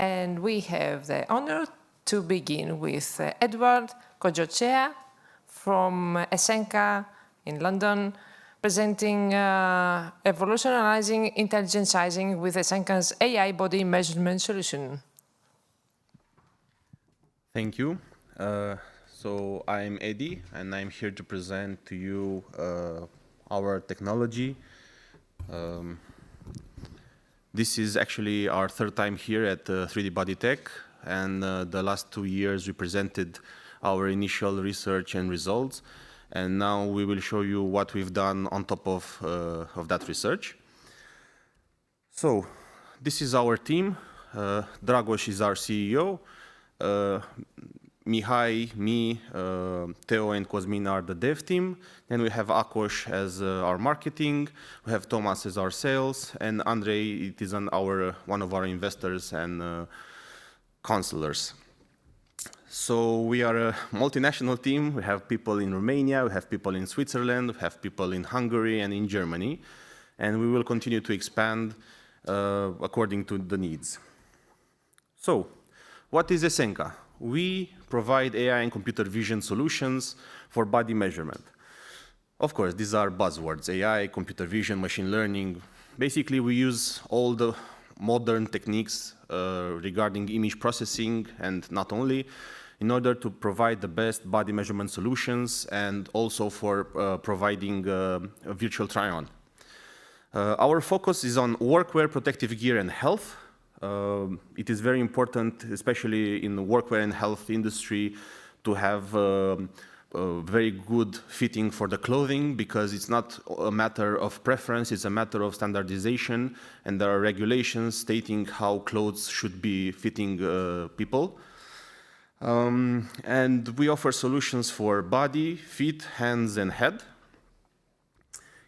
and we have the honor to begin with Eduard Cojocea from Esenca in London, presenting evolutionizing intelligent sizing with Esenca's AI body measurement solution. Thank you. So I'm Eddie, and I'm here to present to you our technology. This is actually our third time here at 3DBODY.TECH, and the last 2 years we presented our initial research and results, and now we will show you what we've done on top of that research. So this is our team. Dragos is our CEO. Mihai, me, Theo and Cosmin are the dev team. Then we have Akos as our marketing. We have Thomas as our sales, and Andrei, it is one of our investors and counselors. So we are a multinational team. We have people in Romania, we have people in Switzerland, we have people in Hungary and in Germany, and we will continue to expand according to the needs. So, what is Esenca? We provide AI and computer vision solutions for body measurement. Of course, these are buzzwords: AI, computer vision, machine learning. Basically, we use all the modern techniques regarding image processing, and not only, in order to provide the best body measurement solutions and also for providing a virtual try-on. Our focus is on workwear, protective gear, and health. It is very important, especially in the workwear and health industry, to have very good fitting for the clothing, because it's not a matter of preference, it's a matter of standardization, and there are regulations stating how clothes should be fitting people. And we offer solutions for body, feet, hands, and head.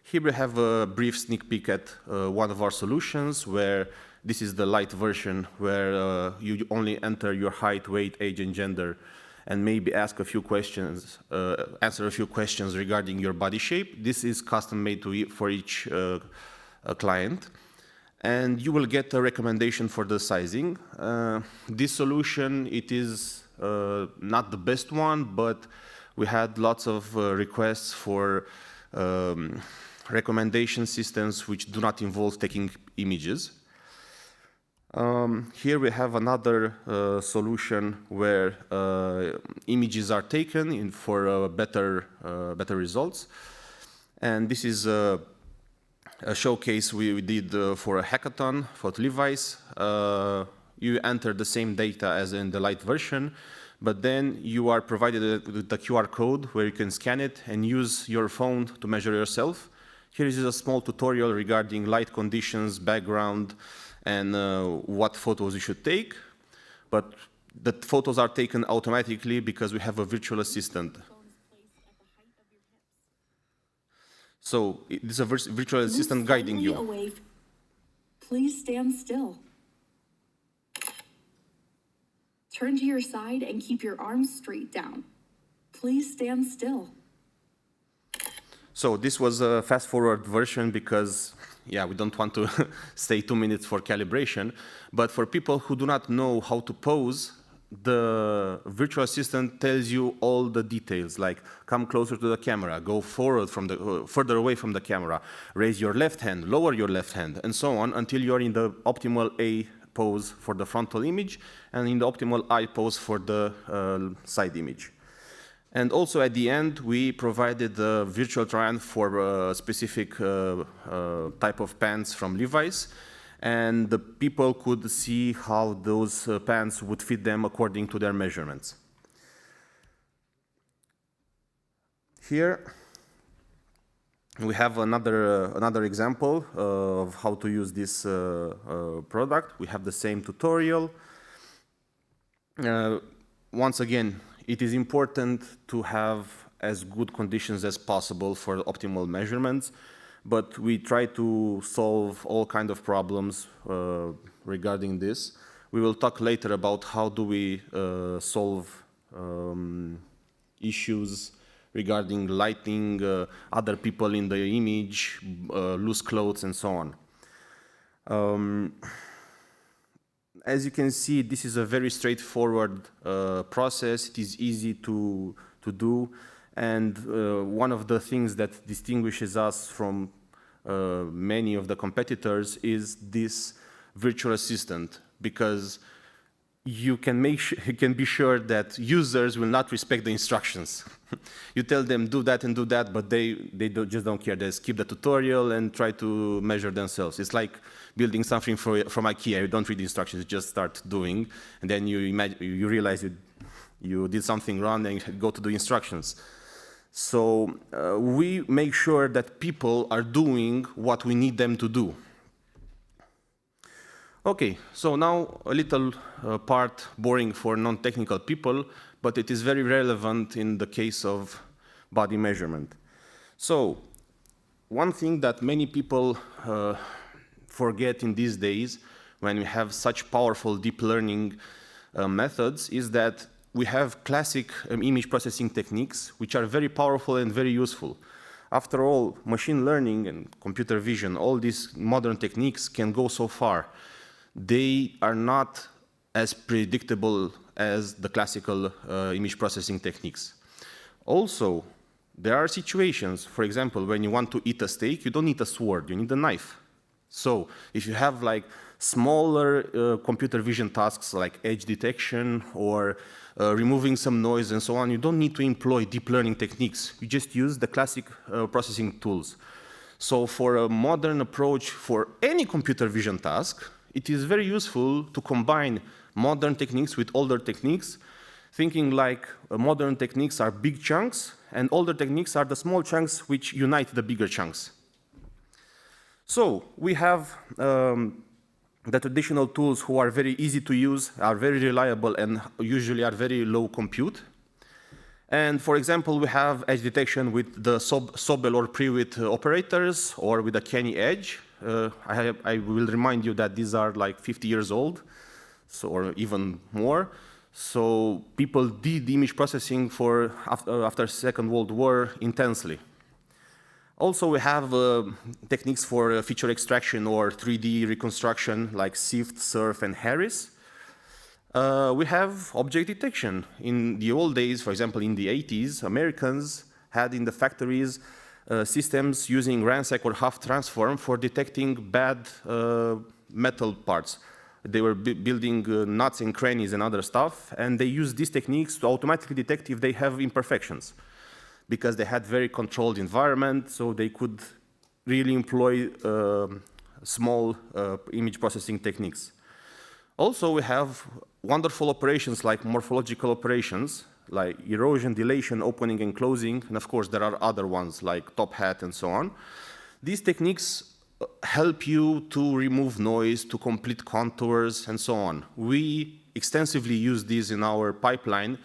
Here we have a brief sneak peek at one of our solutions, where this is the light version, where you only enter your height, weight, age, and gender, and maybe ask a few questions, answer a few questions regarding your body shape. This is custom made for each client, and you will get a recommendation for the sizing. This solution, it is not the best one, but we had lots of requests for recommendation systems which do not involve taking images. Here we have another solution where images are taken for better results. And this is a showcase we did for a hackathon for Levi's. You enter the same data as in the light version, but then you are provided with the QR code where you can scan it and use your phone to measure yourself. Here is a small tutorial regarding light conditions, background, and what photos you should take. But the photos are taken automatically because we have a virtual assistant. So this is a virtual assistant guiding you. Please stand still. Turn to your side and keep your arms straight down. Please stand still. So this was a fast-forward version because, yeah, we don't want to stay 2 minutes for calibration. But for people who do not know how to pose, the virtual assistant tells you all the details, like come closer to the camera, go forward further away from the camera, raise your left hand, lower your left hand, and so on, until you're in the optimal A pose for the frontal image and in the optimal I pose for the side image. And also at the end, we provided a virtual try-on for a specific type of pants from Levi's, and the people could see how those pants would fit them according to their measurements. Here we have another example of how to use this product. We have the same tutorial. Once again, it is important to have as good conditions as possible for optimal measurements, but we try to solve all kinds of problems regarding this. We will talk later about how do we solve issues regarding lighting, other people in the image, loose clothes, and so on. as you can see, this is a very straightforward process. It is easy to do. And one of the things that distinguishes us from many of the competitors is this virtual assistant, because you can be sure that users will not respect the instructions. You tell them do that and do that, but they just don't care. They skip the tutorial and try to measure themselves. It's like building something from IKEA. You don't read the instructions, you just start doing, and then you realize you did something wrong and you go to the instructions. So we make sure that people are doing what we need them to do. Okay, so now a little part boring for non-technical people, but it is very relevant in the case of body measurement. So one thing that many people forget in these days when we have such powerful deep learning methods is that we have classic image processing techniques which are very powerful and very useful. After all, machine learning and computer vision, all these modern techniques can go so far. They are not as predictable as the classical image processing techniques. Also, there are situations, for example, when you want to eat a steak, you don't need a sword, you need a knife. So if you have like smaller computer vision tasks like edge detection or removing some noise and so on, you don't need to employ deep learning techniques. You just use the classic processing tools. So for a modern approach for any computer vision task, it is very useful to combine modern techniques with older techniques, thinking like modern techniques are big chunks and older techniques are the small chunks which unite the bigger chunks. So we have the traditional tools who are very easy to use, are very reliable, and usually are very low compute. And for example, we have edge detection with the Sobel or Prewitt operators or with a Kenny edge. I will remind you that these are like 50 years old, so, or even more. So people did image processing after Second World War intensely. Also, we have techniques for feature extraction or 3D reconstruction like SIFT, SURF, and Harris. We have object detection. In the old days, for example, in the 80s, Americans had in the factories systems using ransack or half transform for detecting bad metal parts. They were building nuts and crannies and other stuff, and they used these techniques to automatically detect if they have imperfections, because they had very controlled environment, so they could really employ small image processing techniques. Also, we have wonderful operations like morphological operations, like erosion, dilation, opening and closing, and of course there are other ones like top hat and so on. These techniques help you to remove noise, to complete contours, and so on. We extensively use these in our pipeline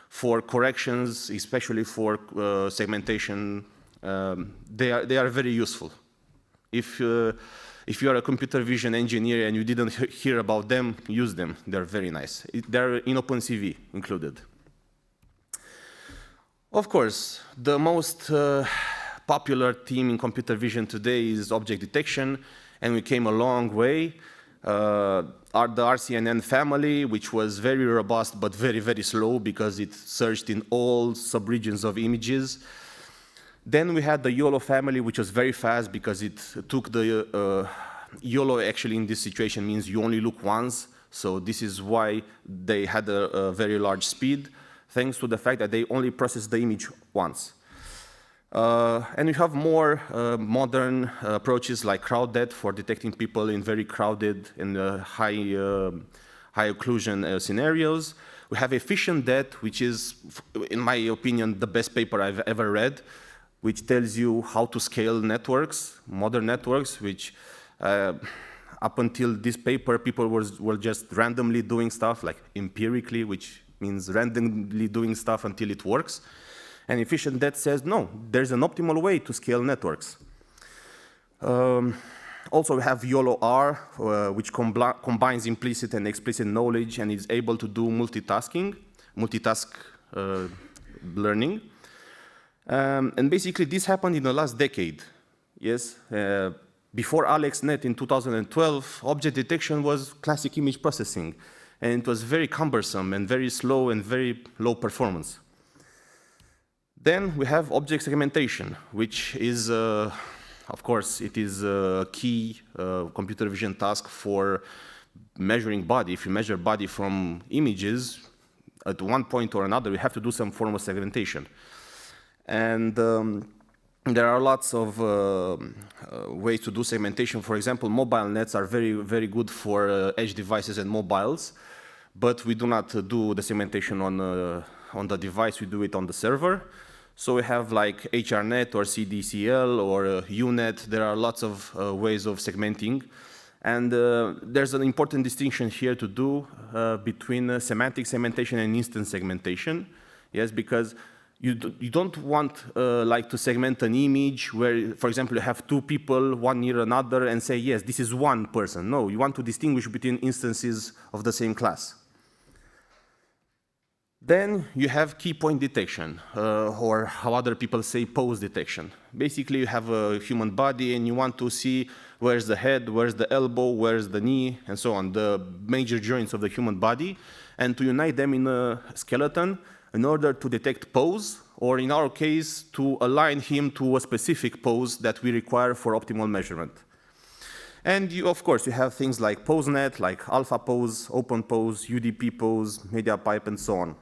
for corrections, especially for segmentation. They are very useful. If you are a computer vision engineer and you didn't hear about them, use them. They're very nice. They're in OpenCV included. Of course, the most popular theme in computer vision today is object detection, and we came a long way. The RCNN family, which was very robust but very, very slow because it searched in all subregions of images. Then we had the YOLO family, which was very fast because it took the YOLO actually in this situation means you only look once. So this is why they had a very large speed, thanks to the fact that they only process the image once. And we have more modern approaches like crowd depth for detecting people in very crowded and high occlusion scenarios. We have efficient depth, which is, in my opinion, the best paper I've ever read, which tells you how to scale networks, modern networks, which up until this paper, people were just randomly doing stuff, like empirically, which means randomly doing stuff until it works. And efficient depth says, no, there's an optimal way to scale networks. Also, we have YOLO-R, which combines implicit and explicit knowledge and is able to do multitasking, multitask learning. And basically, this happened in the last decade. Yes, Before AlexNet in 2012, object detection was classic image processing, and it was very cumbersome and very slow and very low performance. Then we have object segmentation, which is, of course, it is a key computer vision task for measuring body. If you measure body from images, at one point or another, you have to do some form of segmentation. And there are lots of ways to do segmentation. For example, mobile nets are very, very good for edge devices and mobiles, but we do not do the segmentation on the device, we do it on the server. So we have like HRNet or CDCL or UNet. There are lots of ways of segmenting. And there's an important distinction here to do between semantic segmentation and instance segmentation. Yes, because you don't want like to segment an image where, for example, you have two people, one near another, and say, yes, this is one person. No, you want to distinguish between instances of the same class. Then you have key point detection, or how other people say pose detection. Basically, you have a human body and you want to see where's the head, where's the elbow, where's the knee, and so on, the major joints of the human body, and to unite them in a skeleton in order to detect pose, or in our case, to align him to a specific pose that we require for optimal measurement. And you, of course, you have things like PoseNet, like Alpha Pose, Open Pose, UDP Pose, MediaPipe, and so on.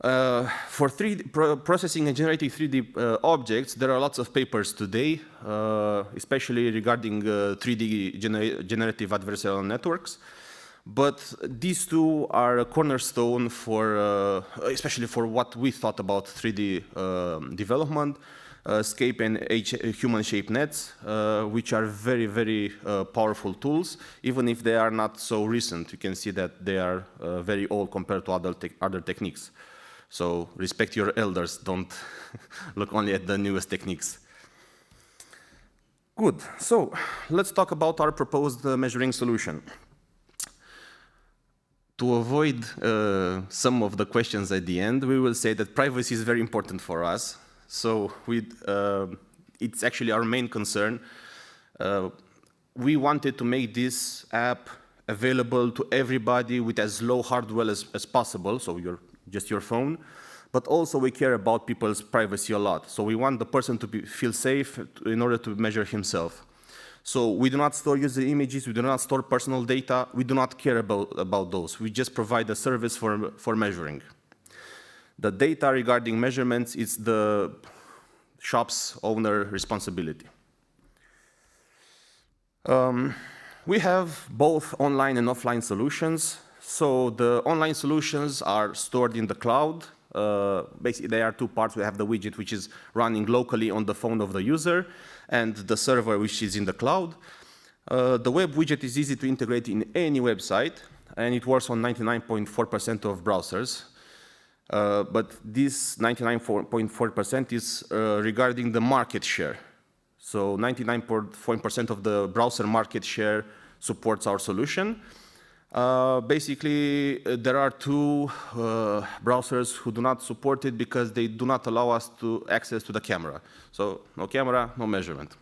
For 3D processing and generating 3D objects, there are lots of papers today, especially regarding 3D generative adversarial networks. But these two are a cornerstone for, especially for what we thought about 3D development, Scape and human shaped nets, which are very, very powerful tools. Even if they are not so recent, you can see that they are very old compared to other techniques. So respect your elders, don't look only at the newest techniques. Good, so let's talk about our proposed measuring solution. To avoid some of the questions at the end, we will say that privacy is very important for us. So it's actually our main concern. We wanted to make this app available to everybody with as low hardware as possible, so just your phone, but also we care about people's privacy a lot. So we want the person to feel safe in order to measure himself. So we do not store user images, we do not store personal data, we do not care about those. We just provide a service for measuring. The data regarding measurements is the shop's owner responsibility. We have both online and offline solutions. So the online solutions are stored in the cloud. Basically, there are two parts. We have the widget, which is running locally on the phone of the user, and the server, which is in the cloud. The web widget is easy to integrate in any website, and it works on 99.4% of browsers. But this 99.4% is regarding the market share. So 99.4% of the browser market share supports our solution. Basically, there are two browsers who do not support it because they do not allow us to access to the camera. So no camera, no measurement.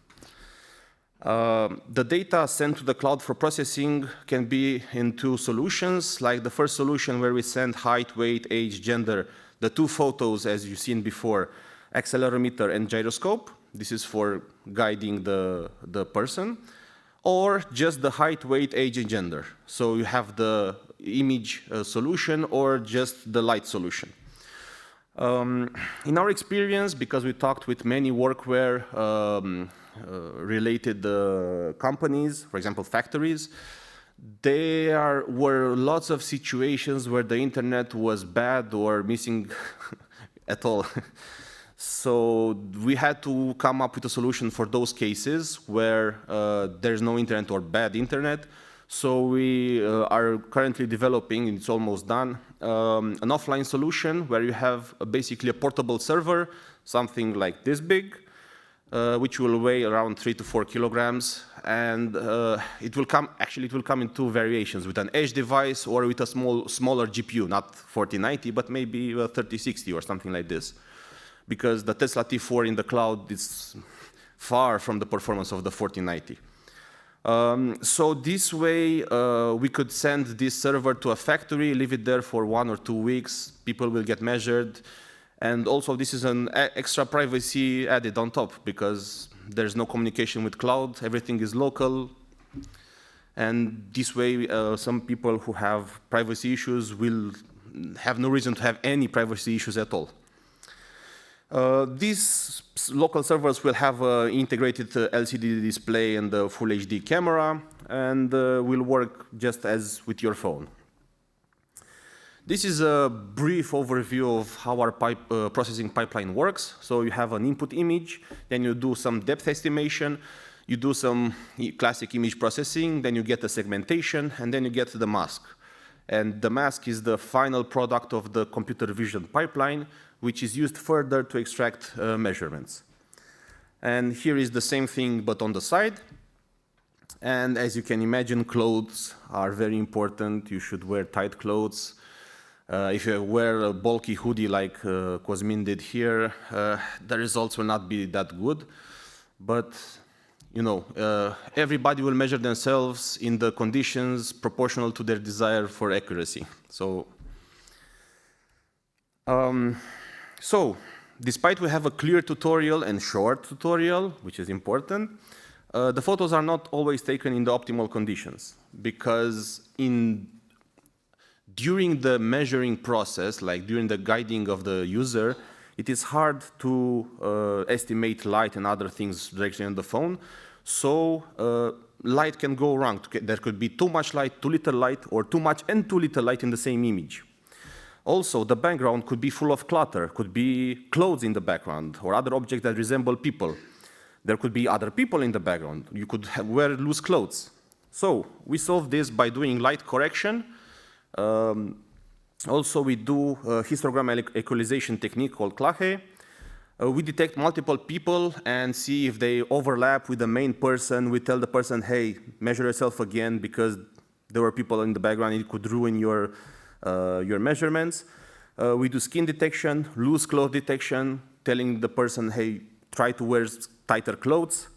The data sent to the cloud for processing can be in two solutions, like the first solution where we send height, weight, age, gender, the two photos as you've seen before, accelerometer and gyroscope. This is for guiding the person. Or just the height, weight, age, and gender. So you have the image solution or just the light solution. In our experience, because we talked with many workwear related companies, for example, factories, there were lots of situations where the internet was bad or missing at all. So we had to come up with a solution for those cases where there's no internet or bad internet. So we are currently developing, and it's almost done, an offline solution where you have basically a portable server, something like this big, which will weigh around 3 to 4 kilograms. And it will come in two variations, with an edge device or with a smaller GPU, not 4090, but maybe a 3060 or something like this. Because the Tesla T4 in the cloud is far from the performance of the 4090. So this way, we could send this server to a factory, leave it there for 1 or 2 weeks, people will get measured, and also this is an extra privacy added on top, because there's no communication with cloud, everything is local, and this way, some people who have privacy issues will have no reason to have any privacy issues at all. These local servers will have an integrated LCD display and a full HD camera, and will work just as with your phone. This is a brief overview of how our processing pipeline works. So you have an input image, then you do some depth estimation, you do some classic image processing, then you get the segmentation, and then you get the mask. And the mask is the final product of the computer vision pipeline, which is used further to extract measurements. And here is the same thing, but on the side. And as you can imagine, clothes are very important. You should wear tight clothes. If you wear a bulky hoodie like Cosmin did here, the results will not be that good. But you know, everybody will measure themselves in the conditions proportional to their desire for accuracy. So despite we have a clear tutorial and short tutorial, which is important, the photos are not always taken in the optimal conditions, because during the measuring process, like during the guiding of the user, it is hard to estimate light and other things directly on the phone. So light can go wrong. There could be too much light, too little light, or too much and too little light in the same image. Also, the background could be full of clutter, could be clothes in the background, or other objects that resemble people. There could be other people in the background. You could wear loose clothes. So we solve this by doing light correction. Also, we do a histogram equalization technique called Clahe. We detect multiple people and see if they overlap with the main person. We tell the person, hey, measure yourself again, because there were people in the background. It could ruin your measurements. We do skin detection, loose cloth detection, telling the person, hey, try to wear tighter clothes.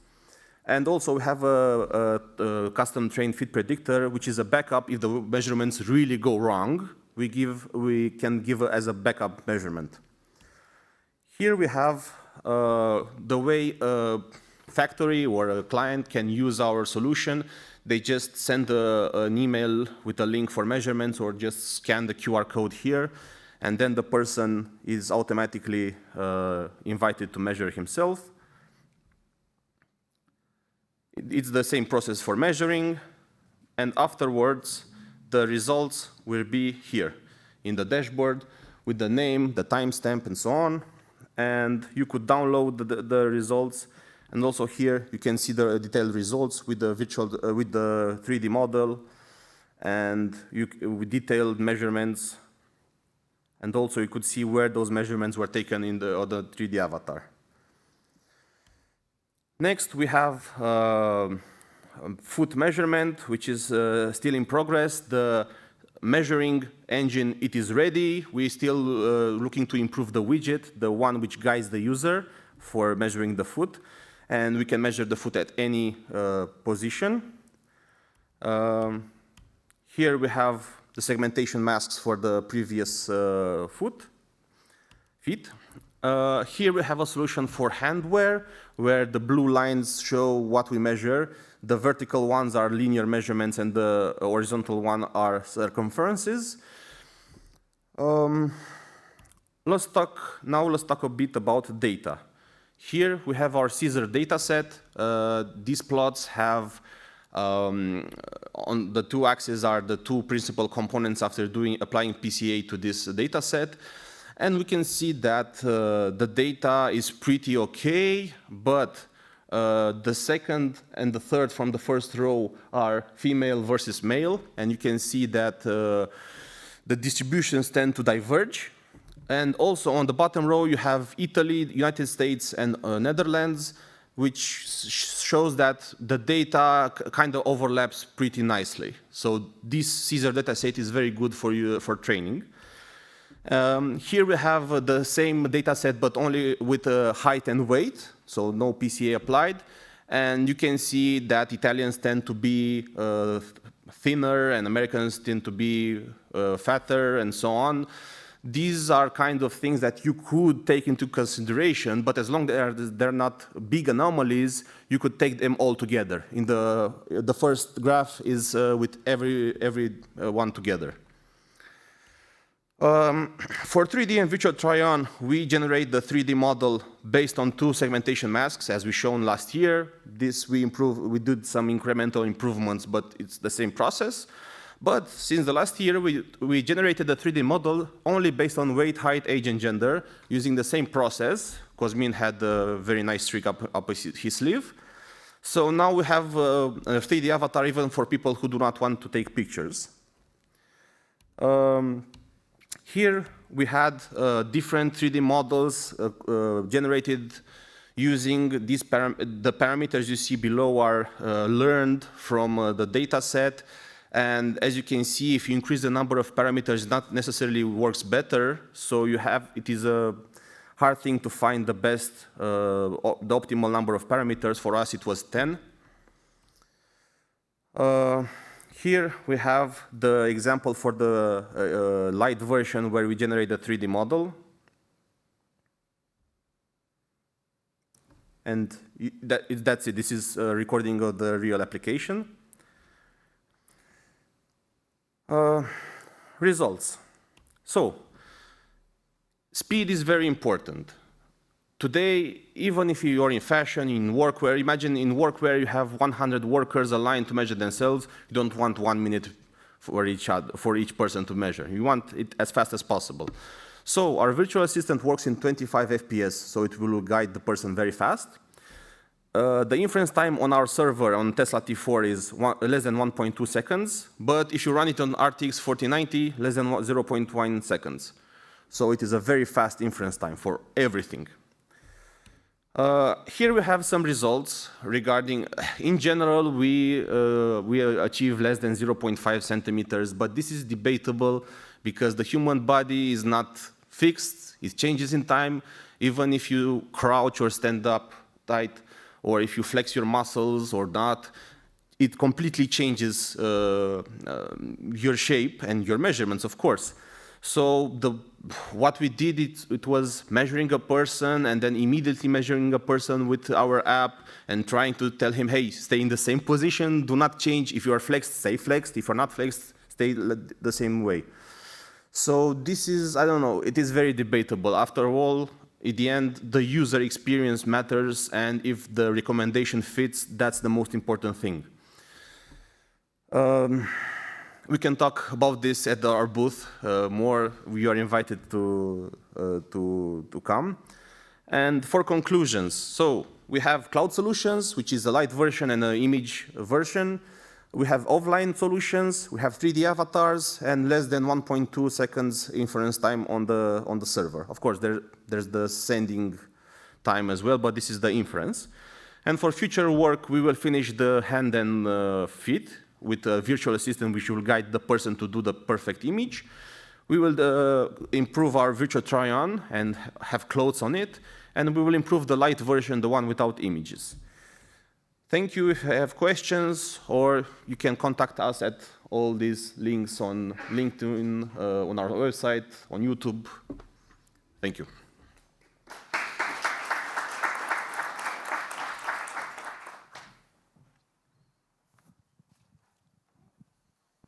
And also we have a custom trained fit predictor, which is a backup if the measurements really go wrong. We can give as a backup measurement. Here we have the way a factory or a client can use our solution. They just send an email with a link for measurements, or just scan the QR code here, and then the person is automatically invited to measure himself. It's the same process for measuring, and afterwards the results will be here in the dashboard with the name, the timestamp, and so on. And you could download the results, and also here you can see the detailed results with the with the 3D model, and with detailed measurements, and also you could see where those measurements were taken in the 3D avatar. Next, we have foot measurement, which is still in progress. The measuring engine, it is ready. We're still looking to improve the widget, the one which guides the user for measuring the foot. And we can measure the foot at any position. Here we have the segmentation masks for the previous feet. Here we have a solution for handwear, where the blue lines show what we measure. The vertical ones are linear measurements, and the horizontal one are circumferences. Let's talk a bit about data. Here we have our Caesar data set. These plots have, on the two axes are the two principal components after applying PCA to this data set. And we can see that the data is pretty okay, but the second and the third from the first row are female versus male. And you can see that the distributions tend to diverge. And also on the bottom row, you have Italy, United States, and Netherlands, which shows that the data kind of overlaps pretty nicely. So this Caesar data set is very good for training. Here we have the same data set, but only with height and weight, so no PCA applied. And you can see that Italians tend to be thinner and Americans tend to be fatter and so on. These are kind of things that you could take into consideration, but as long as they're not big anomalies, you could take them all together. In the first graph is with every one together. For 3D and virtual try-on, we generate the 3D model based on 2 segmentation masks, as we shown last year. This we did some incremental improvements, but it's the same process. But since the last year, we generated the 3D model only based on weight, height, age, and gender, using the same process. Cosmin had a very nice trick up his sleeve. So now we have a 3D avatar even for people who do not want to take pictures. Here we had different 3D models generated using the parameters you see below are learned from the data set. And as you can see, if you increase the number of parameters, not necessarily works better. So it is a hard thing to find the best, the optimal number of parameters. For us, it was 10. Here we have the example for the light version where we generate the 3D model. And that's it. This is a recording of the real application. Results. So, speed is very important. Today, even if you are in fashion, in workwear, imagine in workwear you have 100 workers aligned to measure themselves. You don't want 1 minute for each person to measure. You want it as fast as possible. So our virtual assistant works in 25 FPS, so it will guide the person very fast. The inference time on our server on Tesla T4 is less than 1.2 seconds, but if you run it on RTX 4090, less than 0.1 seconds. So it is a very fast inference time for everything. Here we have some results regarding, in general, we achieve less than 0.5 centimeters, but this is debatable because the human body is not fixed, it changes in time. Even if you crouch or stand up tight, or if you flex your muscles or not, it completely changes your shape and your measurements, of course. So what we did, it was measuring a person and then immediately measuring a person with our app and trying to tell him, hey, stay in the same position, do not change. If you are flexed, stay flexed. If you're not flexed, stay the same way. So this is, I don't know, it is very debatable. After all, at the end, the user experience matters, and if the recommendation fits, that's the most important thing. We can talk about this at our booth more. We are invited to come. And for conclusions, so we have cloud solutions, which is a light version and an image version. We have offline solutions, we have 3D avatars, and less than 1.2 seconds inference time on the server. Of course, there's the sending time as well, but this is the inference. And for future work, we will finish the hand and feet with a virtual assistant which will guide the person to do the perfect image. We will improve our virtual try-on and have clothes on it, and we will improve the light version, the one without images. Thank you. If you have questions, or you can contact us at all these links on LinkedIn, on our website, on YouTube. Thank you.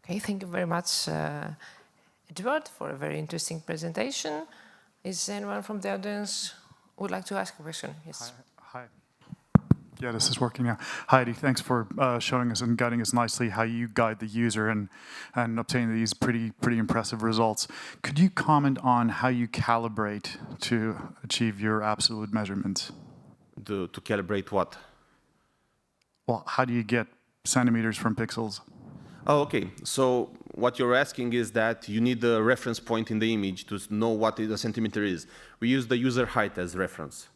Okay, thank you very much, Eduard, for a very interesting presentation. Is anyone from the audience who would like to ask a question? Yes. Hi. Yeah, this is working now. Heidi, thanks for showing us and guiding us nicely how you guide the user and obtain these pretty impressive results. Could you comment on how you calibrate to achieve your absolute measurements? To calibrate what? Well, how do you get centimeters from pixels? Oh, okay. So what you're asking is that you need a reference point in the image to know what a centimeter is. We use the user height as reference.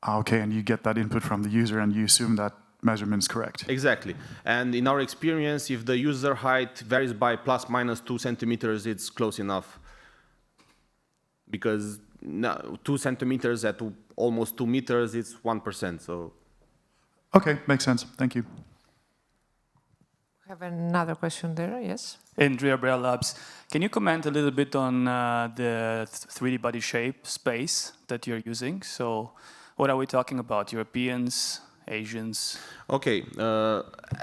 Okay, and you get that input from the user and you assume that measurement is correct. Exactly. And in our experience, if the user height varies by plus minus 2 centimeters, it's close enough because now 2 centimeters at almost 2 meters, it's 1%. So. Okay, makes sense. Thank you. We have another question there, yes? In 3DBODY Labs, can you comment a little bit on the 3D body shape space that you're using? So what are we talking about? Europeans, Asians? Okay,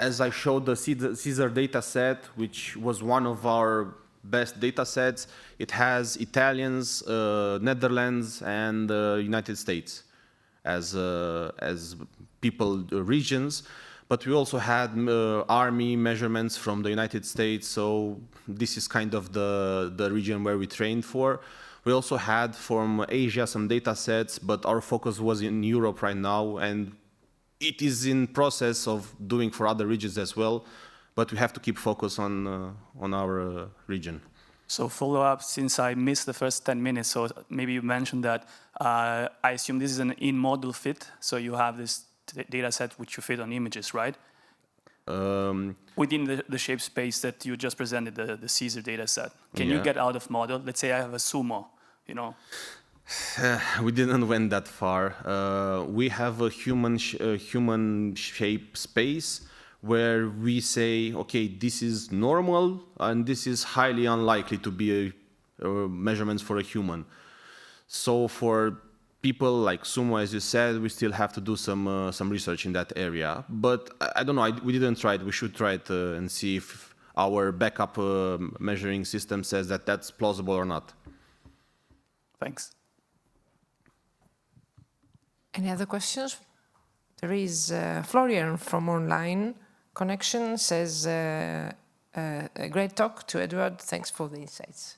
as I showed the Caesar data set, which was one of our best data sets, it has Italians, Netherlands, and United States as people regions. But we also had army measurements from the United States, so this is kind of the region where we trained for. We also had from Asia some data sets, but our focus was in Europe right now, and it is in process of doing for other regions as well, but we have to keep focus on our region. So follow up, since I missed the first 10 minutes, so maybe you mentioned that I assume this is an in-model fit, so you have this data set which you fit on images, right? Within the shape space that you just presented, the Caesar data set. Can you get out of model? Let's say I have a sumo, you know? We didn't went that far. We have a human shape space where we say, okay, this is normal and this is highly unlikely to be measurements for a human. So for people like sumo, as you said, we still have to do some research in that area. But I don't know, we didn't try it. We should try it and see if our backup measuring system says that that's plausible or not. Thanks. Any other questions? There is Florian from Online Connection says, a great talk to Eduard. Thanks for the insights.